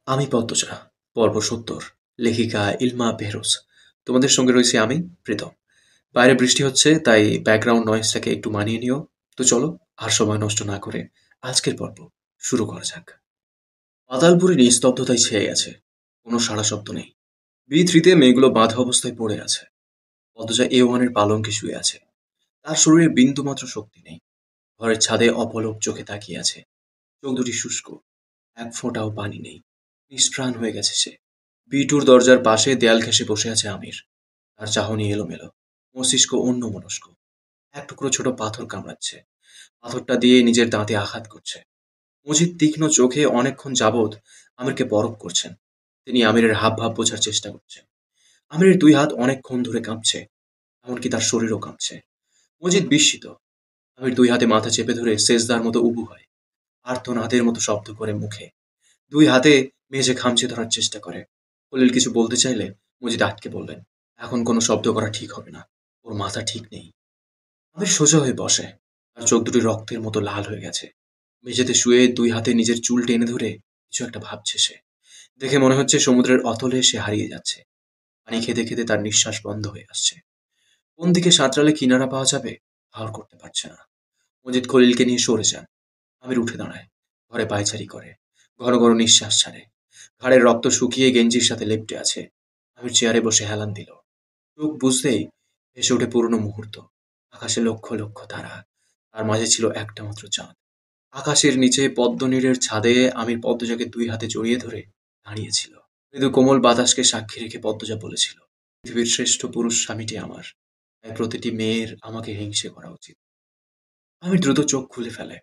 আমি পদ্মজা, পর্ব ৭০। লেখিকা ইলমা বেহরোজ। তোমাদের সঙ্গে রয়েছি আমি, প্রীতম। বাইরে বৃষ্টি হচ্ছে, তাই ব্যাকগ্রাউন্ড নয়েজটাকে একটু মানিয়ে নিও। তো চলো, আর সময় নষ্ট না করে আজকের পর্ব শুরু করা যাক। পাতালপুরে নিস্তব্ধতায় ছেয়ে গেছে। কোনো সাড়া শব্দ নেই। বি3-তে মেয়েগুলো বাঁধা অবস্থায় পড়ে আছে। পদ্মজা A1-এর পালঙ্কে শুয়ে আছে। তার শরীরে বিন্দুমাত্র শক্তি নেই। ঘরের ছাদে অপলক চোখে তাকিয়ে আছে। চোখ দুটি শুষ্ক, এক ফোঁটাও পানি নেই। নিষ্প্রাণ হয়ে গেছে সে। বিটুর দরজার পাশে দেয়াল ঘেঁষে বসে আছে আমির। তার চাহনি এলোমেলো, মস্তিষ্ক অন্যমনস্ক। এক টুকরো ছোট পাথর কামড়াচ্ছে। পাথরটা দিয়ে নিজের দাঁতে আঘাত করছে। মজিদ তীক্ষ্ণ চোখে অনেকক্ষণ যাবৎ আমিরকে পরখ করছেন। তিনি আমিরের হাবভাব বোঝার চেষ্টা করছেন। আমিরের দুই হাত অনেকক্ষণ ধরে কাঁপছে, এমনকি তার শরীরও কাঁপছে। মজিদ বিস্মিত। আমির দুই হাতে মাথা চেপে ধরে সেজদার মতো উবু হয়। আর্তনাদের মতো শব্দ করে মুখে দুই হাতে মেঝে খামচে ধরার চেষ্টা করে। খলিল কিছু বলতে চাইলে মজিদ আটকে বললেন, এখন কোনো শব্দ করা ঠিক হবে না। ওর মাথা ঠিক নেই। আমির সোজা হয়ে বসে। তার চোখ দুটি রক্তের মতো লাল হয়ে গেছে। মেঝেতে শুয়ে দুই হাতে নিজের চুল টেনে ধরে কিছু একটা ভাবছে সে। দেখে মনে হচ্ছে সমুদ্রের অতলে সে হারিয়ে যাচ্ছে। পানি খেতে খেতে তার নিঃশ্বাস বন্ধ হয়ে আসছে। কোন দিকে সাঁতরালে কিনারা পাওয়া যাবে ধার করতে পারছে না। মজিদ খলিলকে নিয়ে সরে যান। আমির উঠে দাঁড়ায়। ঘরে পায়চারি করে। ঘন ঘন নিঃশ্বাস ছাড়ে। ঘাড়ের রক্ত শুকিয়ে গেঞ্জির সাথে লেপ্টে আছে। আমির চেয়ারে বসে হেলান দিল। চোখ বুঝতেই ভেসে ওঠে পুরনো মুহূর্ত। আকাশে লক্ষ লক্ষ তারা। তার মাঝে ছিল একটা মাত্র চাঁদ। আকাশের নিচে পদ্মনীড়ের ছাদে আমির পদ্মজাকে দুই হাতে জড়িয়ে ধরে দাঁড়িয়েছিল। মৃদু কোমল বাতাসকে সাক্ষী রেখে পদ্মজা বলেছিল, পৃথিবীর শ্রেষ্ঠ পুরুষ স্বামীটি আমার, তাই প্রতিটি মেয়ের আমাকে হিংসে করা উচিত। আমির দ্রুত চোখ খুলে ফেলে।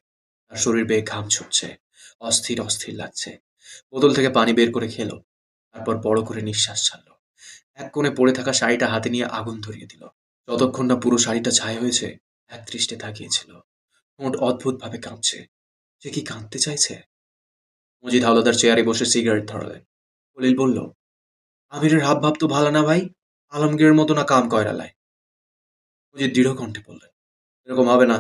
তার শরীর বেয়ে ঘাম ছুটছে। অস্থির অস্থির লাগছে। বোতল থেকে পানি বের করে খেলো। তারপর বড় করে নিঃশ্বাস ছাড়ল। এক কোণে পড়ে থাকা শাড়িটা হাতে নিয়ে আগুন ধরিয়ে দিল। যতক্ষণ না পুরো শাড়িটা ছাই হয়েছে, একদৃষ্টে তাকিয়েছিল। ঠোঁট অদ্ভুতভাবে কাঁপছে। সে কি কাঁদতে চাইছে? মজিদ হাওলাদার চেয়ারে বসে সিগারেট ধরালেন। খলিল বলল, আমিরের হাবভাব তো ভালো না ভাই। আলমগীরের মতো না কাম কয়রালায়। মজিদ দৃঢ় কণ্ঠে বললেন, এরকম হবে না।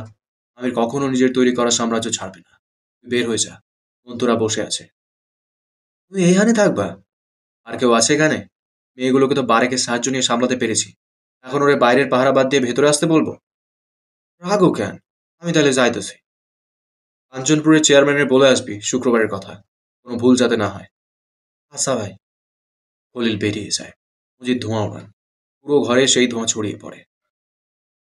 আমির কখনো নিজের তৈরি করা সাম্রাজ্য ছাড়বে না। তুই বের হয়ে যা। বন্ধুরা বসে আছে। তুমি এইখানে থাকবা? আর কেউ আছে এখানে? মেয়েগুলোকে তো বারেকে সাহায্য নিয়ে সামলাতে পেরেছি। এখন ওরে বাইরের পাহারা বাদ দিয়ে ভেতরে আসতে বলবো? রাগো কেন? আমি তাহলে যাইতেছি। কাঞ্চনপুরের চেয়ারম্যানের বলে আসবি শুক্রবারের কথা। কোনো ভুল যাতে না হয়। আচ্ছা ভাই। খলিল বেরিয়ে যায়। মজিদ ধোঁয়া ওড়ান। পুরো ঘরে সেই ধোঁয়া ছড়িয়ে পড়ে।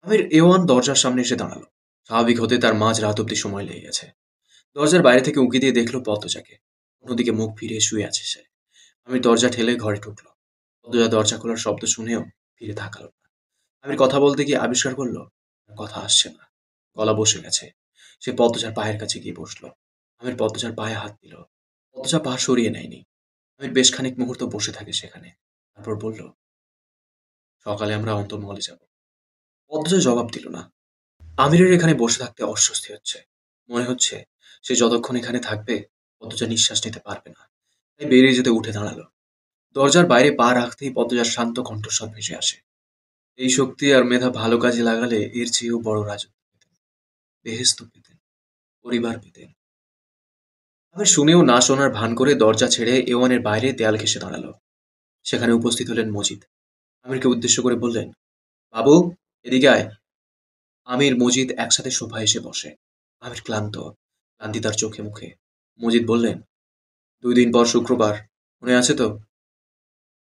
আমির A1 দরজার সামনে এসে দাঁড়ালো। স্বাভাবিক হতে তার মাঝ রাত অব্দি সময় লেগে গেছে। দরজার বাইরে থেকে উঁকি দিয়ে দেখলো পদ্মজাকে। অন্যদিকে মুখ ফিরিয়ে শুয়ে আছে সে। আমির দরজা ঠেলে ঘরে ঢুকলো। পদ্মজা দরজা খোলার শব্দ শুনেও ফিরে তাকালো না। আমির কথা বলতে গিয়ে আবিষ্কার করলো কথা আসছে না। গলা বসে গেছে। সে পদ্মজার পায়ের কাছে গিয়ে বসলো। আমির পদ্মজার পায়ে হাত দিল। পদ্মজা পা সরিয়ে নেয়নি। আমির বেশ খানিক মুহূর্ত বসে থাকে সেখানে। তারপর বলল, সকালে আমরা অন্তর্মহলে যাব। পদ্মজা জবাব দিল না। আমিরের এখানে বসে থাকতে অস্বস্তি হচ্ছে। মনে হচ্ছে সে যতক্ষণ এখানে থাকবে পদ্মজা নিঃশ্বাস নিতে পারবে না। তাই বেরিয়ে যেতে উঠে দাঁড়ালো। দরজার বাইরে পা রাখতেই পদ্মজার শান্ত কণ্ঠস্বর ভেসে আসে, এই শক্তি আর মেধা ভালো কাজে লাগালে এর চেয়েও বড় রাজত্ব পেতেন, বেহেস্ত পেতেন, পরিবার পেতেন। আমি শুনেও না শোনার ভান করে দরজা ছেড়ে A1-এর বাইরে দেয়াল ঘেঁষে দাঁড়ালো। সেখানে উপস্থিত হলেন মজিদ। আমিরকে উদ্দেশ্য করে বললেন, বাবু, এদিকে আয়। আমির মজিদ একসাথে সোফায় এসে বসে। আমির ক্লান্ত, ক্লান্তি তার চোখে মুখে। মজিদ বললেন, 2 দিন পর শুক্রবার, মনে আছে তো?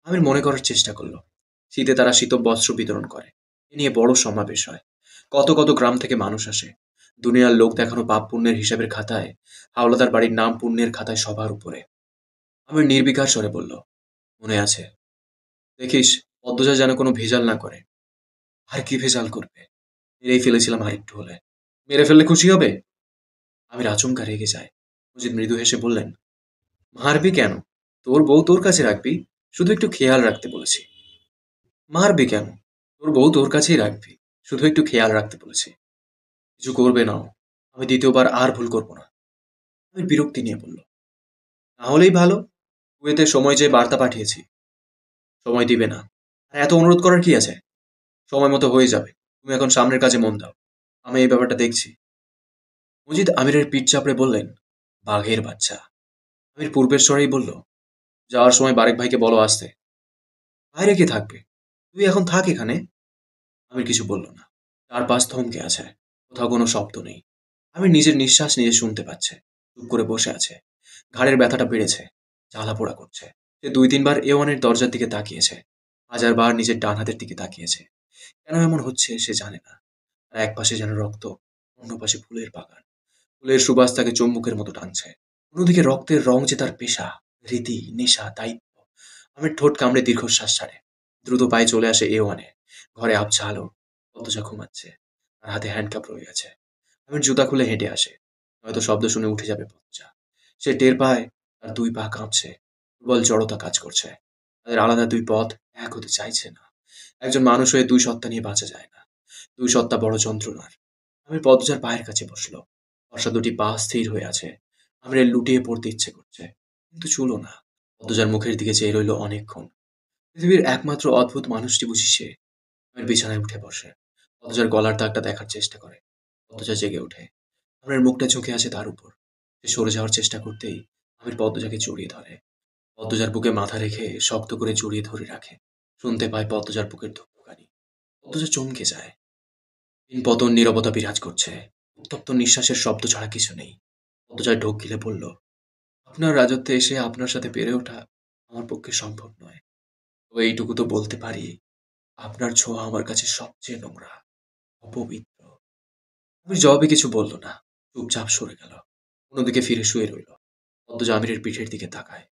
আমির মনে করার চেষ্টা করলো। শীতে তারা শীতব বস্ত্র বিতরণ করে। এ নিয়ে বড় সমাবেশ হয়। কত কত গ্রাম থেকে মানুষ আসে। দুনিয়ার লোক দেখানো পাপ পুণ্যের হিসাবের খাতায় হাওলাদার বাড়ির নাম পুণ্যের খাতায় সবার উপরে। আমির নির্বিকার স্বরে বলল, মনে আছে। দেখিস পদ্মজা যেন কোনো ভেজাল না করে। আর কি ভেজাল করবে? মেরেই ফেলেছিলাম আর একটু হলে। মেরে ফেললে খুশি হবে? আমির আচমকা রেগে যায়। মজিদ মৃদু হেসে বললেন, মারবি কেন? তোর বউ তোর কাছে রাখবি। শুধু একটু খেয়াল রাখতে বলেছি। মারবি কেন? তোর বউ তোর কাছেই রাখবি। শুধু একটু খেয়াল রাখতে বলেছি। কিছু করবে নাও। আমি দ্বিতীয়বার আর ভুল করব না। আমি বিরক্তি নিয়ে বলল, তাহলেই ভালো। কুয়েতে সময় চেয়ে বার্তা পাঠিয়েছি। সময় দিবে না। আর এত অনুরোধ করার কি আছে? সময় মতো হয়ে যাবে। তুমি এখন সামনের কাজে মন দাও। আমি এই ব্যাপারটা দেখছি। মজিদ আমিরের পিঠ চাপড়ে বললেন, বাঘের বাচ্চা। আমির পূর্বের স্বরেই বলল, যাওয়ার সময় বারেক ভাইকে বলো আসতে। বাইরে কে থাকবে? তুই এখন থাক এখানে। আমির কিছু বলল না। চারপাশ থমকে আছে। কোথাও কোনো শব্দ নেই। আমির নিজের নিঃশ্বাস নিজে শুনতে পাচ্ছে। চুপ করে বসে আছে। ঘাড়ের ব্যথাটা বেড়েছে। জ্বালাপোড়া করছে। সে ২-৩ বার এওয়ানের দরজার দিকে তাকিয়েছে। হাজারবার নিজের ডান হাতের দিকে তাকিয়েছে। কেন এমন হচ্ছে সে জানে না। আর একপাশে যেন রক্ত, অন্য পাশে ফুলের বাগান। ফুলের সুবাস তাকে চুম্বকের মতো টানছে। অন্যদিকে রক্তের রং যে তার পেশা, রীতি, নেশা, দায়িত্ব। আমির ঠোঁট কামড়ে দীর্ঘশ্বাস ছাড়ে। দ্রুত পায়ে চলে আসে এওয়ানে। ঘরে আবছা আলো। পদ্মজা ঘুমাচ্ছে। আর হাতে হ্যান্ডকাপ রয়ে গেছে। আমির জুতা খুলে হেঁটে আসে। হয়তো শব্দ শুনে উঠে যাবে পদ্মজা। সে টের পায় তার ২ পা কাঁপছে। প্রবল জড়তা কাজ করছে। তাদের আলাদা ২ পথ এক হতে চাইছে না। একজন মানুষ হয়ে ২ সত্তা নিয়ে বাঁচা যায় না। ২ সত্তা বড় যন্ত্রণার। আমির পদ্মজার পায়ের কাছে বসল। ফর্সা ২টি পা স্থির হয়ে আছে। আমিরের লুটিয়ে পড়তে ইচ্ছে করছে। কিন্তু ছুঁল না। পদ্মজার মুখের দিকে চেয়ে রইল অনেকক্ষণ। পৃথিবীর একমাত্র অদ্ভুত মানুষটি বুঝি সে। আমির বিছানায় উঠে বসে। পদ্মজার গলার দাগটা দেখার চেষ্টা করে। পদ্মজা জেগে ওঠে। আমিরের মুখটা ঝুঁকে আছে তার উপর। সে সরে যাওয়ার চেষ্টা করতেই আমির পদ্মজাকে জড়িয়ে ধরে। পদ্মজার বুকে মাথা রেখে শক্ত করে জড়িয়ে ধরে রাখে। শুনতে পায় পদ্মজার বুকের ধুকপুকানি। পদ্মজা চমকে যায়। পতন নীরবতা বিরাজ করছে। উত্তপ্ত নিঃশ্বাসের শব্দ ছাড়া কিছু নেই। পদ্মজা ঢোক গিলে বলল, আপনার রাজত্বে এসে আপনার সাথে পেরে ওঠা আমার পক্ষে সম্ভব নয়। তবে এইটুকু তো বলতে পারি, আপনার ছোঁয়া আমার কাছে সবচেয়ে নোংরা, অপবিত্র। আমি জবাবে কিছু বলল না। চুপচাপ সরে গেল। অন্যদিকে ফিরে শুয়ে রইল। পদ্মজা আমিরের পিঠের দিকে তাকায়।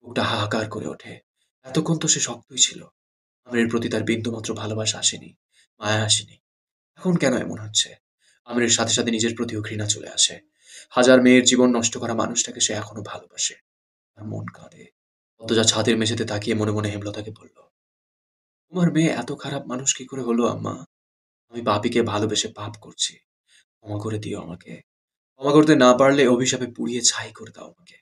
বুকটা হাহাকার করে ওঠে। এতক্ষণ তো সে শক্তই ছিল। আমিরের প্রতি তার বিন্দুমাত্র ভালোবাসা আসেনি, মায়া আসেনি। এখন কেন এমন হচ্ছে? আমিরের সাথে সাথে নিজের প্রতিও ঘৃণা চলে আসে। হাজার মেয়ের জীবন নষ্ট করা মানুষটাকে সে এখনো ভালোবাসে। তার মন কাঁদে। পদ্মজা ছাদের মেঝেতে তাকিয়ে মনে মনে হেমলতাকে বলল, তোমার মেয়ে এত খারাপ মানুষ কি করে হলো আম্মা? আমি পাপীকে ভালোবেসে পাপ করছি। ক্ষমা করে দিও আমাকে। ক্ষমা করতে না পারলে অভিশাপে পুড়িয়ে ছাই করে দাও আমাকে।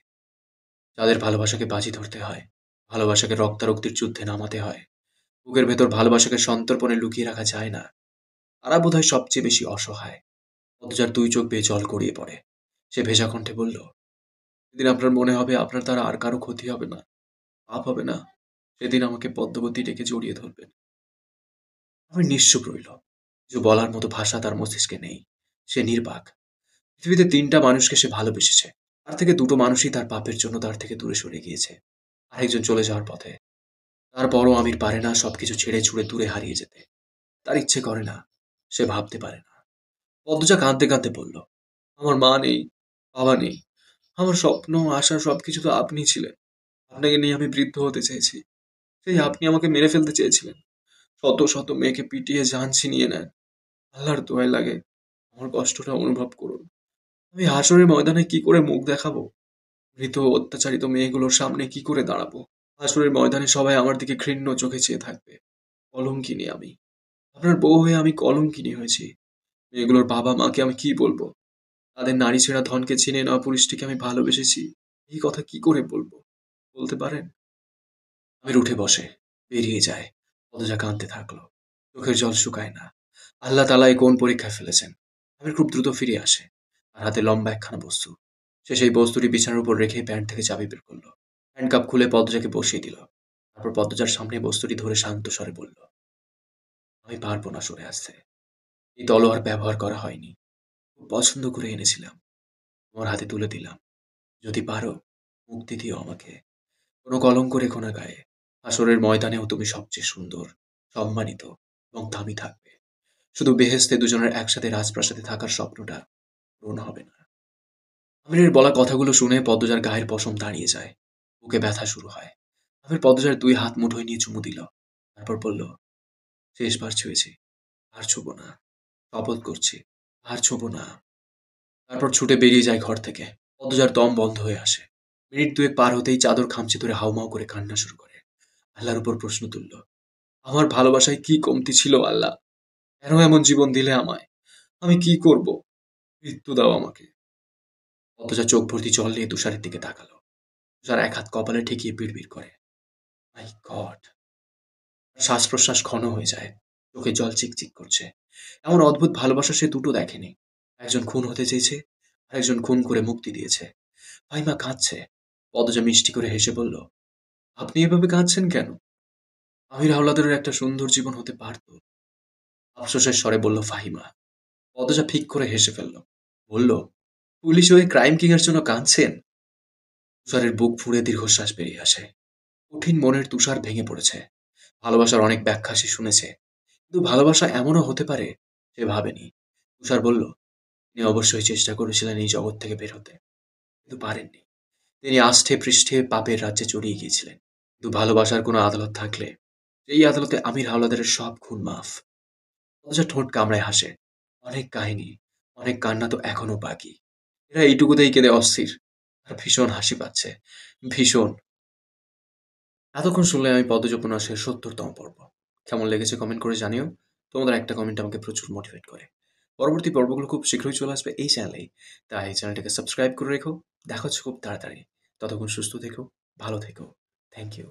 যাদের ভালোবাসাকে বাজি ধরতে হয়, ভালোবাসাকে রক্তারক্তির যুদ্ধে নামাতে হয়, বুকের ভেতর ভালোবাসাকে সন্তর্পণে লুকিয়ে রাখা যায় না, তারা বোধহয় সবচেয়ে বেশি অসহায়। পদ্মজার ২ চোখ বেয়ে জল গড়িয়ে পড়ে। সে ভেজা কণ্ঠে বলল, সেদিন আপনার মনে হবে আপনার দ্বারা আর কারো ক্ষতি হবে না, পাপ হবে না, সেদিন আমাকে পদ্মাবতী ডেকে জড়িয়ে ধরবেন। আমি নিশ্চুপ রইল। কিছু বলার মতো ভাষা তার মস্তিষ্কে নেই। সে নির্বাক। পৃথিবীতে ৩টা মানুষকে সে ভালোবেসেছে। তার থেকে ২টো মানুষই তার পাপের জন্য তার থেকে দূরে সরে গিয়েছে। আরেকজন চলে যাওয়ার পথে। তারপরও আমির পারে না সবকিছু ছেড়ে ছুড়ে দূরে হারিয়ে যেতে। তার ইচ্ছে করে না। সে ভাবতে পারে না। পদ্মজা কাঁদতে কাঁদতে বলল, আমার মা নেই, বাবা নেই। আমার স্বপ্ন, আশা সবকিছু তো আপনিই ছিলেন। আপনাকে নিয়ে আমি বৃদ্ধ হতে চেয়েছি। সেই আপনি আমাকে মেরে ফেলতে চেয়েছিলেন। শত শত মেয়েকে পিটিয়ে জান ছিনিয়ে নেন। আল্লাহর দোহাই লাগে, আমার কষ্টটা অনুভব করুন। আমি হাসরের ময়দানে কি করে মুখ দেখাবো? মৃত অত্যাচারিত মেয়েগুলোর সামনে কি করে দাঁড়াবো? হাসরের ময়দানে সবাই আমার দিকে ঘৃণ্য চোখে চেয়ে থাকবে। কলঙ্কিনী আমি। আপনার বউ হয়ে আমি কলঙ্কিনী হয়েছি। মেয়েগুলোর বাবা মাকে আমি কি বলবো? তাদের নারী ছেঁড়া ধনকে চিনে নেওয়া পুরুষটিকে আমি ভালোবেসেছি। এই কথা কি করে বলবো? বলতে পারেন? আমির উঠে বসে। বেরিয়ে যায়। পদজা কাঁদতে থাকলো। চোখের জল শুকায় না। আল্লাহ তাআলা এ কোন পরীক্ষায় ফেলেছেন? আমির খুব দ্রুত ফিরে আসে। তার হাতে লম্বা একখানা বস্তু। সে সেই বস্তুটি বিছানার উপর রেখে প্যান্ট থেকে চাবি বের করল। হ্যান্ডকাপ খুলে পদ্মজাকে বসিয়ে দিল। তারপর পদ্মজার সামনে বস্তুটি ধরে শান্ত স্বরে বলল, আমি পারবো না সরে আসতে। এই তলোয়ার ব্যবহার করা হয়নি। খুব পছন্দ করে এনেছিলাম। তোমার হাতে তুলে দিলাম। যদি পারো, মুক্তি দিও আমাকে। কোনো কলঙ্ক রেখো না গায়ে। হাসরের ময়দানেও তুমি সবচেয়ে সুন্দর, সম্মানিত এবং দামি থাকবে। শুধু বেহেশতে দুজনের একসাথে রাজপ্রাসাদে থাকার স্বপ্নটা পূরণ হবে না। আমিরের বলা কথাগুলো শুনে পদ্মজার গায়ের পশম দাঁড়িয়ে যায়। বুকে ব্যথা শুরু হয়। আমির পদ্মজার ২ হাত মুঠোয় নিয়ে চুমু দিল। তারপর বলল, শেষবার ছুঁয়েছি। আর ছুঁবো না। শপথ করছি। আর ছুঁবো না। তারপর ছুটে বেরিয়ে যায় ঘর থেকে। পদ্মজার দম বন্ধ হয়ে আসে। মিনিট ২ পার হতেই চাদর খামচে ধরে হাউমাউ করে কান্না শুরু করে। আল্লাহর উপর প্রশ্ন তুলল, আমার ভালোবাসায় কি কমতি ছিল আল্লাহ? কেন এমন জীবন দিলে আমায়? আমি কি করব? মৃত্যু দাও আমাকে। পদ্মজা চোখ ভর্তি জল নিয়ে তুষারের দিকে তাকালো। তুষার এক হাত কপালে ঠেকিয়ে বিড়বিড় করে, মাই গড! শ্বাস প্রশ্বাস ঘন হয়ে যায়। চোখে জল চিকচিক করছে। এমন অদ্ভুত ভালোবাসা সে দুটো দেখেনি। একজন খুন হতে চেয়েছে, আরেকজন খুন করে মুক্তি দিয়েছে। ফাহিমা কাঁদছে। পদ্মজা মিষ্টি করে হেসে বলল, আপনি এভাবে কাঁদছেন কেন? আমির হাওলাদারের একটা সুন্দর জীবন হতে পারত। আফসোসের স্বরে বলল ফাহিমা। পদজা ফিক করে হেসে ফেলল। বলল, পুলিশ হয়ে ক্রাইম কিং এর জন্য কাঁদছেন? তুষারের বুক ফুঁড়ে দীর্ঘশ্বাস বেরিয়ে আসে। কঠিন মনের তুষার ভেঙে পড়েছে। ভালোবাসার অনেক ব্যাখ্যা সে শুনেছে, কিন্তু ভালোবাসা এমনও হতে পারে সে ভাবেনি। তুষার বলল, তিনি অবশ্যই চেষ্টা করেছিলেন এই জগৎ থেকে বের হতে, কিন্তু পারেননি। তিনি আষ্ঠে পৃষ্ঠে পাপের রাজ্যে জড়িয়ে গিয়েছিলেন। কিন্তু ভালোবাসার কোনো আদালত থাকলে এই আদালতে আমির হাওলাদারের সব খুন মাফ। অথচ ঠোঁট কামড়ায় হাসে। অনেক কাহিনী, অনেক কান্না তো এখনো বাকি। এরা এইটুকুতেই কেঁদে অস্থির। আর ভীষণ হাসি পাচ্ছে, ভীষণ। এতক্ষণ শুনলে আমি পদ্মজ উপন্যাসের ৭০তম পর্ব। কেমন লেগেছে কমেন্ট করে জানিও। তোমাদের একটা কমেন্ট আমাকে প্রচুর মোটিভেট করে। পরবর্তী পর্বগুলো খুব শীঘ্রই চলে আসবে এই চ্যানেলেই। তাই চ্যানেলটাকে সাবস্ক্রাইব করে রেখো। দেখা হচ্ছে খুব তাড়াতাড়ি। ততক্ষণ সুস্থ থেকো, ভালো থেকো। Thank you.